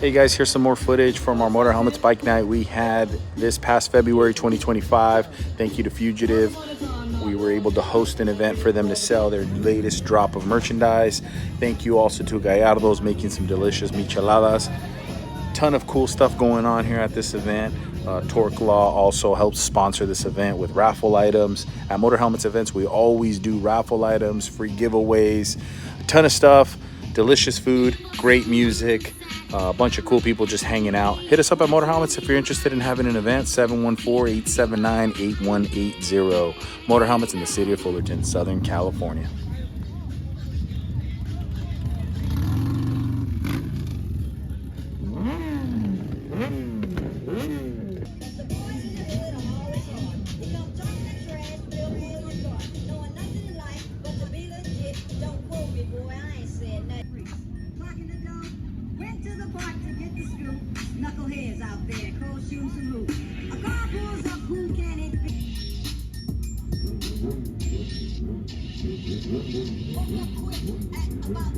Hey guys, here's some more footage from our Motorhelmets bike night we had this past February 2025. Thank you to Fugitive. We were able to host an event for them to sell their latest drop of merchandise. Thank you also to Gallardo's making some delicious micheladas. Ton of cool stuff going on here at this event. Torque Law also helps sponsor this event with raffle items. At Motorhelmets events, we always do raffle items, free giveaways, a ton of stuff, delicious food, great music, a bunch of cool people just hanging out. Hit us up at Motorhelmets if you're interested in having an event, 714-879-8180. Motorhelmets in the city of Fullerton, Southern California. Knuckleheads out there, cold shoes and hoops. A car pulls up, who can it be? Quick, act about